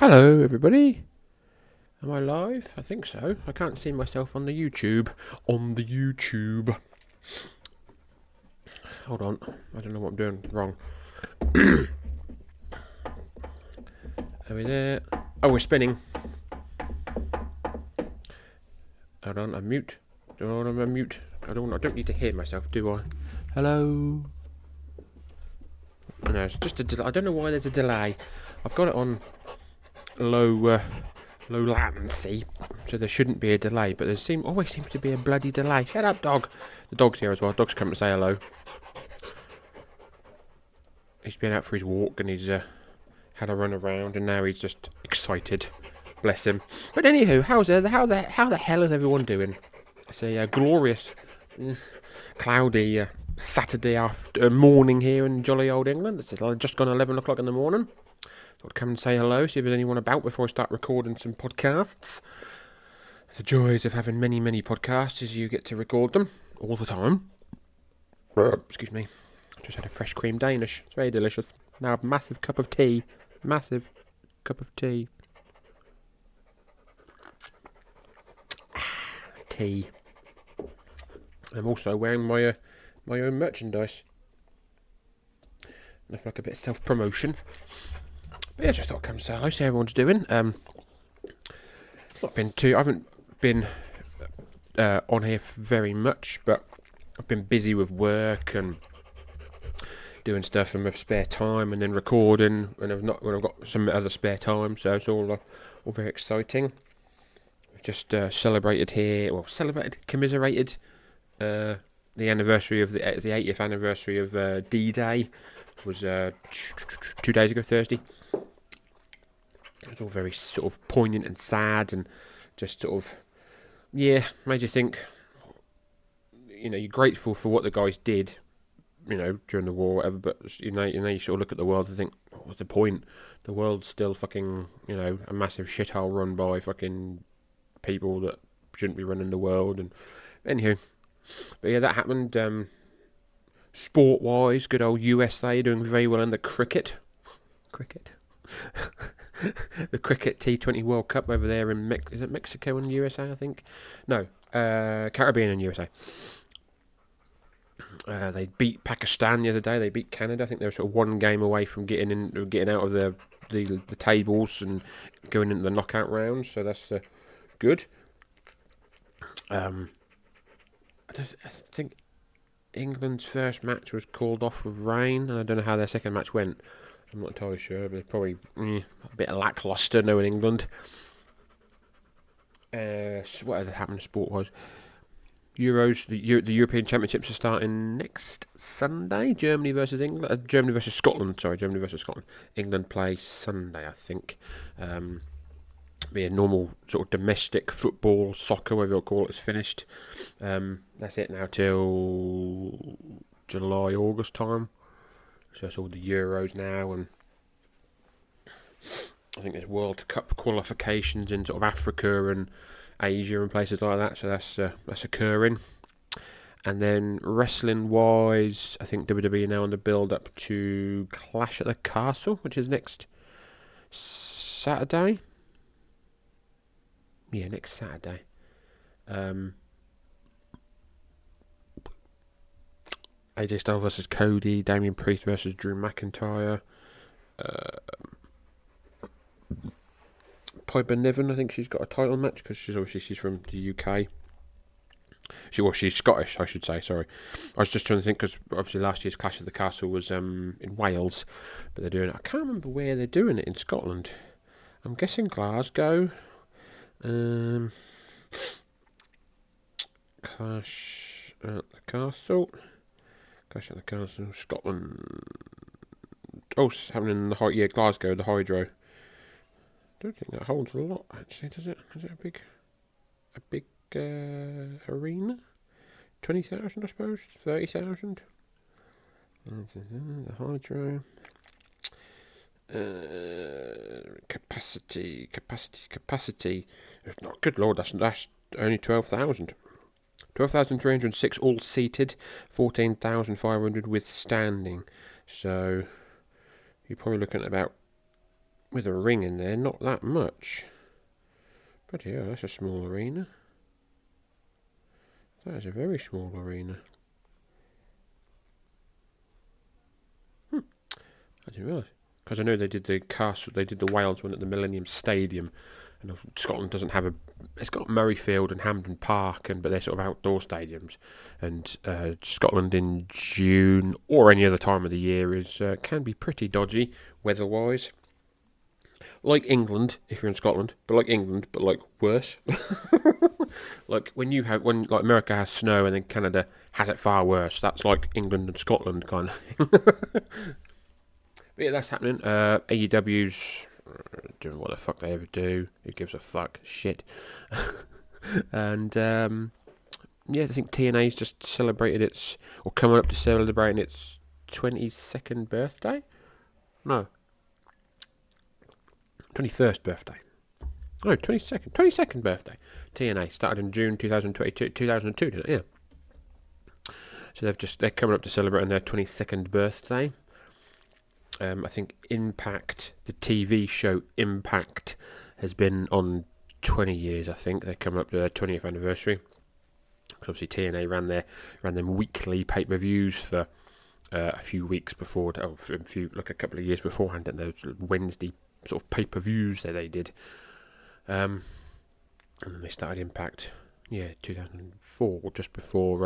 Hello, everybody. Am I live? I think so. I can't see myself on the YouTube. Hold on. I don't know what I'm doing wrong. Are we there? Oh, we're spinning. Hold on. I'm mute. I'm mute. I don't need to hear myself, do I? Hello. No, it's just a delay. I don't know why there's a delay. I've got it on low latency, so there shouldn't be a delay, but there always seems to be a bloody delay. Shut up, dog. The dog's here as well. Dog's come to say hello. He's been out for his walk and he's had a run around, and now he's just excited. Bless him. But anywho, how the hell is everyone doing? It's a glorious, cloudy Saturday morning here in jolly old England. It's just gone 11 o'clock in the morning. Thought I'd come and say hello, see if there's anyone about before I start recording some podcasts. The joys of having many, many podcasts is you get to record them all the time. Excuse me. Just had a fresh cream Danish. It's very delicious. Now a massive cup of tea. Massive cup of tea. Tea. I'm also wearing my own merchandise. Enough like a bit of self-promotion. But yeah, just thought I'd come say hello, see how everyone's doing. I haven't been on here very much, but I've been busy with work and doing stuff in my spare time, and then recording, and I've got some other spare time, so it's all very exciting. We've just commiserated the anniversary of the 80th anniversary of D-Day. It was 2 days ago, Thursday. It's all very sort of poignant and sad, and just sort of, made you think, you're grateful for what the guys did, during the war or whatever, but, you sort of look at the world and think, what's the point? The world's still fucking, a massive shithole run by fucking people that shouldn't be running the world, and anywho. But yeah, that happened. Sport-wise, good old USA doing very well in the cricket. The cricket T20 World Cup over there in is it Mexico and USA, I think? No, Caribbean and USA. They beat Pakistan the other day. They beat Canada. I think they were sort of one game away from getting out of the tables and going into the knockout round. So that's good. I think England's first match was called off with rain, and I don't know how their second match went. I'm not entirely sure, but it's probably a bit lacklustre knowing England. So what other happened sport-wise? Euros, the European Championships are starting next Sunday. Germany versus Scotland. England play Sunday, I think. Be a normal sort of domestic football, soccer, whatever you'll call it, is finished. That's it now till July, August time. So it's all the Euros now, and I think there's World Cup qualifications in sort of Africa and Asia and places like that. So that's occurring. And then wrestling wise, I think WWE now on the build up to Clash at the Castle, which is next Saturday. Yeah, next Saturday. AJ Styles versus Cody, Damian Priest versus Drew McIntyre. Piper Niven, I think she's got a title match because she's from the UK. She's Scottish, I should say. Sorry, I was just trying to think because obviously last year's Clash of the Castle was in Wales, but they're doing it. I can't remember where they're doing it in Scotland. I'm guessing Glasgow. Clash at the Castle, Scotland. Oh, it's happening in Glasgow, the Hydro. I don't think that holds a lot, actually, does it? Is it a big arena? 20,000, I suppose. 30,000. The Hydro. Capacity. Oh, good lord, that's only 12,000. 12,306 all seated, 14,500 with standing. So you're probably looking at about with a ring in there, not that much. But yeah, that's a small arena. That is a very small arena. I didn't realise. Because I know they did the Wales one at the Millennium Stadium, and Scotland doesn't have it's got Murrayfield and Hampden Park, but they're sort of outdoor stadiums. And Scotland in June or any other time of the year can be pretty dodgy weather-wise. Like England, if you're in Scotland, but like worse. Like when America has snow and then Canada has it far worse. That's like England and Scotland kind of thing. But yeah, that's happening. AEW's doing what the fuck they ever do. Who gives a fuck? Shit. And I think TNA's just celebrated coming up to celebrating its 22nd birthday. No, 21st birthday. No, 22nd birthday. TNA started in June 2002, didn't it? Yeah. So they're coming up to celebrating their 22nd birthday. I think Impact, the TV show Impact, has been on 20 years. I think they're coming up to their 20th anniversary. Because obviously TNA ran them weekly pay-per-views for a few weeks before, a couple of years beforehand, and those Wednesday sort of pay-per-views that they did. And then they started Impact, 2004, just before,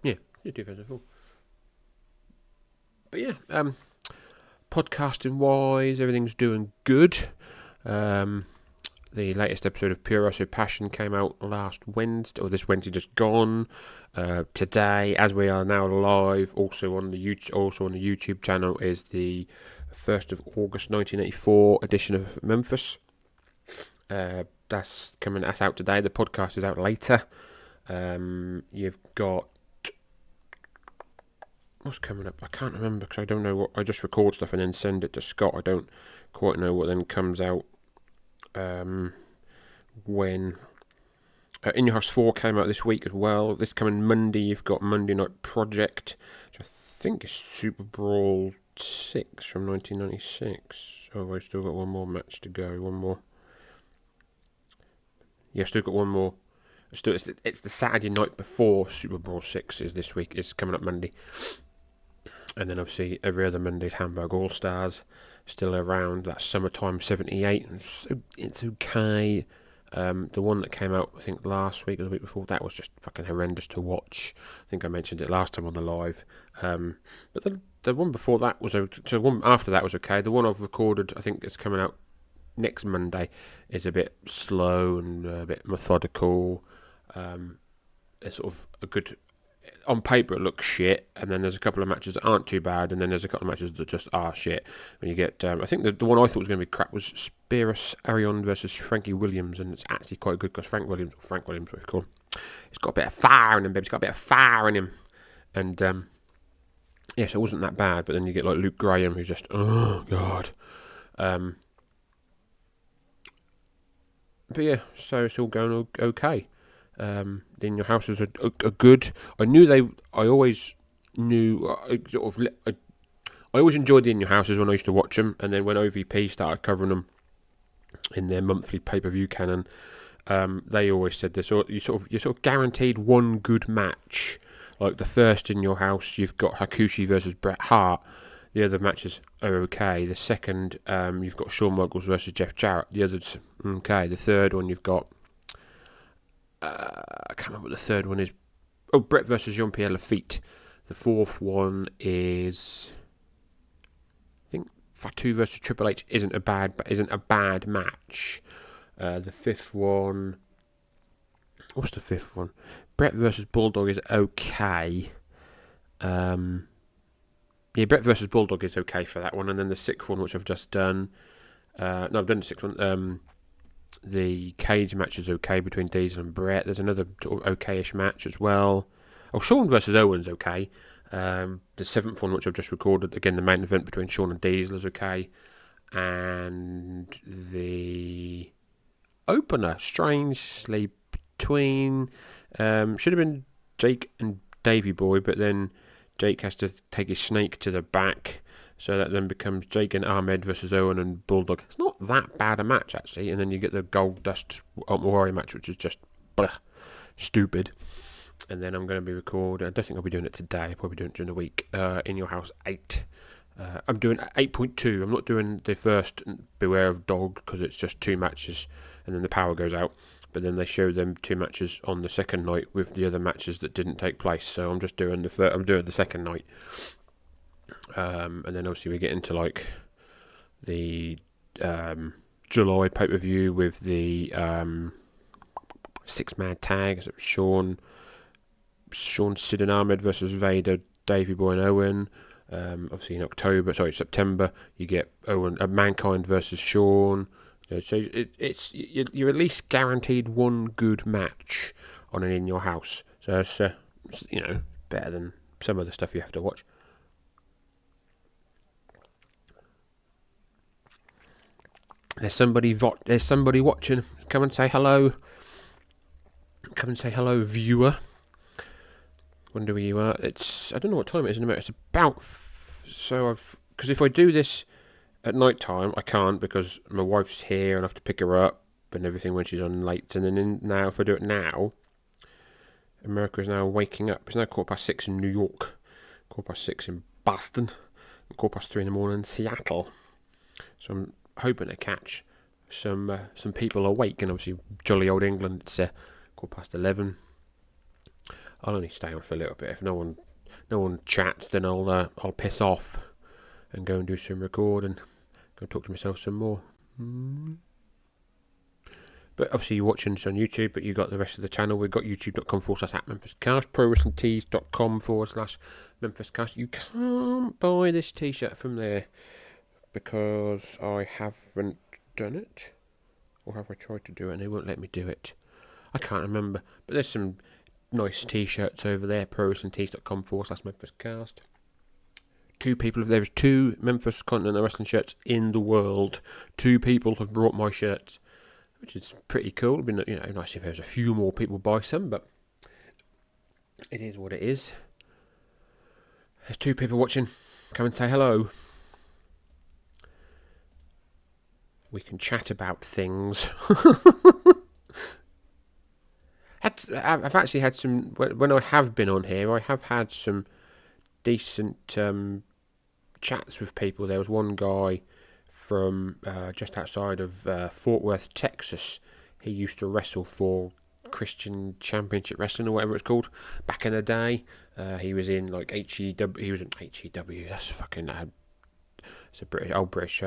2004. But yeah, podcasting wise, everything's doing good. The latest episode of Pure Russo Passion came out last Wednesday, or this Wednesday just gone. Today, as we are now live, also on the YouTube channel, is the 1st of August 1984 edition of Memphis. That's out today. The podcast is out later. You've got, what's coming up? I can't remember because I don't know what. I just record stuff and then send it to Scott. I don't quite know what then comes out. When In Your House 4 came out this week as well. This coming Monday, you've got Monday Night Project, which I think is Super Brawl 6 from 1996. Oh, I've still got one more match to go. One more. Yeah, still got one more. It's the Saturday night before Super Brawl 6 is this week. It's coming up Monday. And then obviously every other Monday is Hamburg All-Stars. Still around. That's Summertime 78. And it's okay. The one that came out, I think, last week or the week before, that was just fucking horrendous to watch. I think I mentioned it last time on the live. But the one before that was okay. So the one after that was okay. The one I've recorded, I think it's coming out next Monday, is a bit slow and a bit methodical. It's sort of a good... On paper, it looks shit, and then there's a couple of matches that aren't too bad, and then there's a couple of matches that just are shit. When you get, I think the one I thought was going to be crap was Spiros Arion versus Frankie Williams, and it's actually quite good because Frank Williams, what you call him, he's got a bit of fire in him, baby. He's got a bit of fire in him, and so it wasn't that bad. But then you get like Luke Graham, who's just, oh god. But yeah, so it's all going okay. In Your House are good. I always enjoyed the In Your Houses when I used to watch them, and then when OVP started covering them in their monthly pay-per-view canon, they always said this: you're sort of guaranteed one good match. Like the first In Your House, you've got Hakushi versus Bret Hart. The other matches are okay. The second, you've got Shawn Michaels versus Jeff Jarrett. The others, okay. The third one, you've got I can't remember what the third one is. Oh, Brett versus Jean-Pierre Lafitte. The fourth one is, I think, Fatu versus Triple H isn't a bad match. The fifth one, what's the fifth one? Brett versus Bulldog is okay. Brett versus Bulldog is okay for that one. And then the sixth one, which I've just done. I've done the sixth one. The cage match is okay between Diesel and Brett. There's another sort of okay-ish match as well. Oh, Shawn versus Owens okay. The seventh one, which I've just recorded, again, the main event between Shawn and Diesel is okay. And the opener, strangely, between... should have been Jake and Davey Boy, but then Jake has to take his snake to the back So that then becomes Jake and Ahmed versus Owen and Bulldog. It's not that bad a match, actually. And then you get the Gold Dust Warrior match, which is just stupid. And then I'm going to be recording. I don't think I'll be doing it today. I'll probably doing it during the week. In Your House 8. I'm doing 8.2. I'm not doing the first Beware of Dog because it's just 2 matches and then the power goes out. But then they show them 2 matches on the second night with the other matches that didn't take place. So I'm just doing the second night. And then obviously we get into like the July pay-per-view with the 6-man tag. So Sean, Sid and Ahmed versus Vader, Davey Boy and Owen. Obviously in September, you get Mankind versus Sean. So you're at least guaranteed one good match on an In Your House. So it's better than some of the stuff you have to watch. There's somebody watching. Come and say hello. Come and say hello, viewer. Wonder where you are. I don't know what time it is in America. It's about because if I do this at night time, I can't because my wife's here and I have to pick her up and everything when she's on late. And then now, if I do it now, America is now waking up. It's now 6:15 in New York, 6:15 in Boston, and 3:15 in the morning in Seattle. So I'm hoping to catch some people awake, and obviously jolly old England. It's 11:15. I'll only stay on for a little bit. If no one chats, then I'll piss off and go and do some recording. Go talk to myself some more. But obviously you're watching this on YouTube, but you got the rest of the channel. We've got youtube.com/@MemphisCast, ProWrestlingTees.com/MemphisCast. You can't buy this t-shirt from there because I haven't done it. Or have I tried to do it and they won't let me do it? I can't remember. But there's some nice t-shirts over there, ProWrestlingTees.com/MemphisCast. There's 2 Memphis Continental Wrestling shirts in the world. 2 people have brought my shirts, which is pretty cool. It'd be nice if there was a few more people buy some, but it is what it is. There's 2 people watching. Come and say hello. We can chat about things. I've actually had some, when I have been on here, I have had some decent chats with people. There was one guy from just outside of Fort Worth, Texas. He used to wrestle for Christian Championship Wrestling or whatever it's called back in the day. He was in like HEW. He was in HEW. That's fucking. It's a British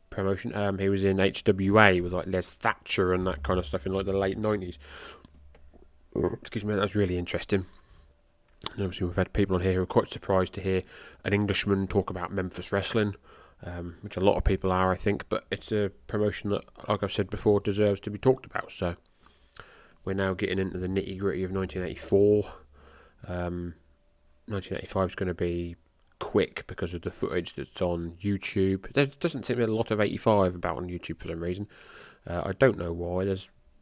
promotion. He was in HWA with like Les Thatcher and that kind of stuff in like the late 90s. Excuse me, that was really interesting. And obviously we've had people on here who are quite surprised to hear an Englishman talk about Memphis wrestling, which a lot of people are, I think, but it's a promotion that, like I've said before, deserves to be talked about. So we're now getting into the nitty-gritty of 1984. 1985 is going to be quick because of the footage that's on YouTube. There doesn't seem to be a lot of 85 about on YouTube for some reason. I don't know why.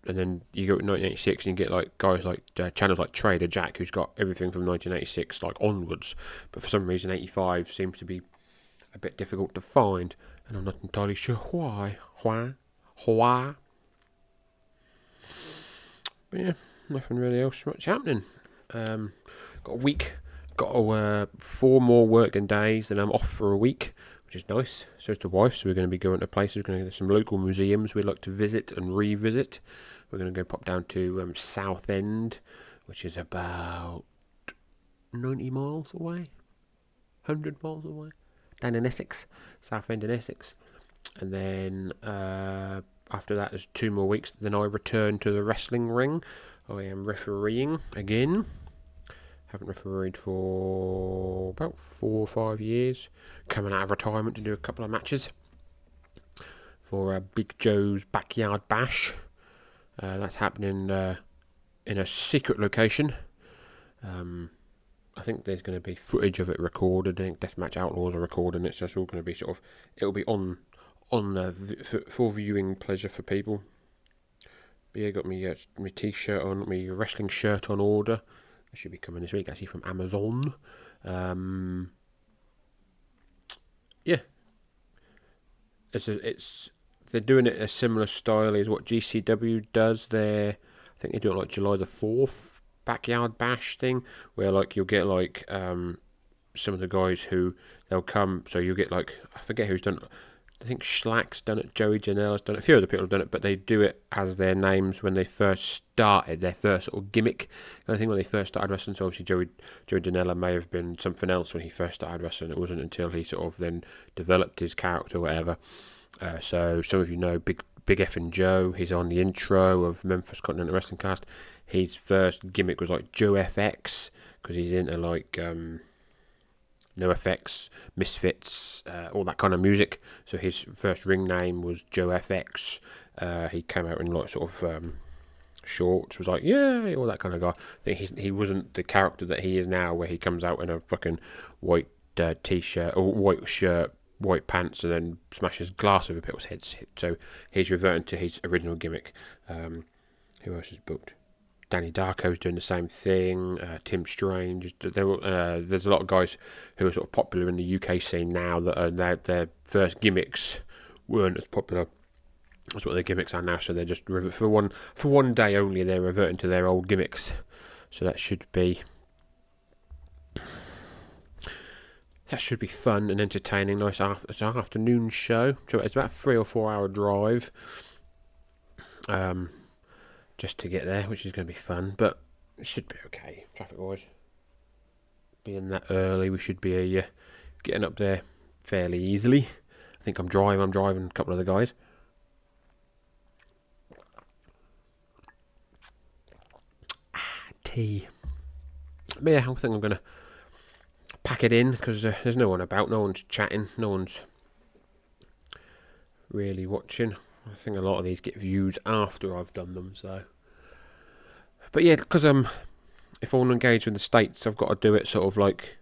And then you go to 1986 and you get like guys like channels like Trader Jack, who's got everything from 1986 like onwards. But for some reason 85 seems to be a bit difficult to find, and I'm not entirely sure why. But yeah, nothing really else much happening. Got a week. Got 4 more working days, then I'm off for a week, which is nice. So is the wife. So we're going to be going to places. We're going to go to some local museums we'd like to visit and revisit. We're going to go pop down to Southend, which is about 90 miles away, 100 miles away, down in Essex, Southend in Essex. And then after that, there's 2 more weeks. Then I return to the wrestling ring. I am refereeing again. Haven't refereed for about 4 or 5 years. Coming out of retirement to do a couple of matches for Big Joe's Backyard Bash. That's happening in a secret location. I think there's going to be footage of it recorded. I think Deathmatch Outlaws are recording it, so it's all going to be it'll be on for viewing pleasure for people. But yeah, got my t-shirt on, my wrestling shirt on order. It should be coming this week, actually, from Amazon. Yeah, they're doing it a similar style as what GCW does. I think they do it like July the 4th backyard bash thing, where like you'll get like some of the guys who they'll come. So you'll get like, I forget who's done it. I think Schlack's done it, Joey Janela's done it, a few other people have done it, but they do it as their names when they first started, their first sort of gimmick. And I think when they first started wrestling, so obviously Joey Janela may have been something else when he first started wrestling. It wasn't until he sort of then developed his character or whatever. So some of you know Big Effin' Joe. He's on the intro of Memphis Continental Wrestling Cast. His first gimmick was like Joe FX, because he's into like No Effects, Misfits, all that kind of music. So his first ring name was Joe FX. He came out in like sort of shorts, was like, yeah, all that kind of guy. I think he wasn't the character that he is now, where he comes out in a fucking white t-shirt or white shirt, white pants, and then smashes glass over people's heads. So he's reverting to his original gimmick. Who else is booked? Danny Darko's doing the same thing. Tim Strange. There's a lot of guys who are sort of popular in the UK scene now that are their first gimmicks weren't as popular. That's what their gimmicks are now. So they're just for one day only. They're reverting to their old gimmicks. So that should be fun and entertaining. Nice afternoon show. So it's about a 3 or 4 hour drive. Just to get there, which is going to be fun, but it should be okay, traffic-wise. Being that early, we should be getting up there fairly easily. I think I'm driving a couple of the guys. Tea. But yeah, I think I'm going to pack it in, because there's no one about, no one's chatting, no one's really watching. I think a lot of these get views after I've done them, so. But yeah, because if I want to engage with the States, I've got to do it sort of like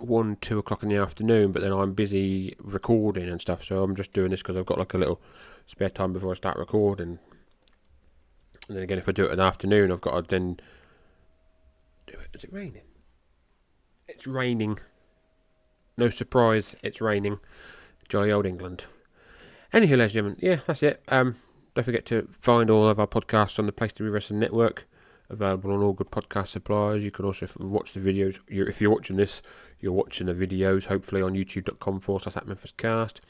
1, 2 o'clock in the afternoon, but then I'm busy recording and stuff, so I'm just doing this because I've got like a little spare time before I start recording. And then again, if I do it in the afternoon, I've got to then do it. Is it raining? It's raining. No surprise, it's raining. Jolly old England. Anywho, ladies and gentlemen, yeah, that's it. Don't forget to find all of our podcasts on the Place to Be Wrestling Network, available on all good podcast suppliers. You can also watch the videos. If you're watching this, you're watching the videos, hopefully on youtube.com/@MemphisCast.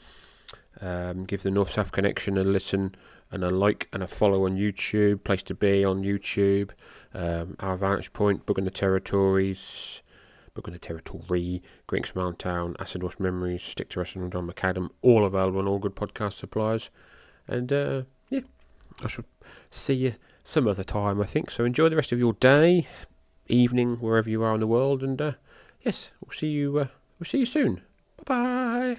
Give the North-South Connection a listen and a like and a follow on YouTube. Place to Be on YouTube. Our Vantage Point, Booking the Territory, Greeks from Town, Acid Wash Memories, Stick to Wrestling with John McAdam, all available on all good podcast suppliers. And yeah, I shall see you some other time, I think. So enjoy the rest of your day, evening, wherever you are in the world. And yes, we'll see you soon. Bye bye.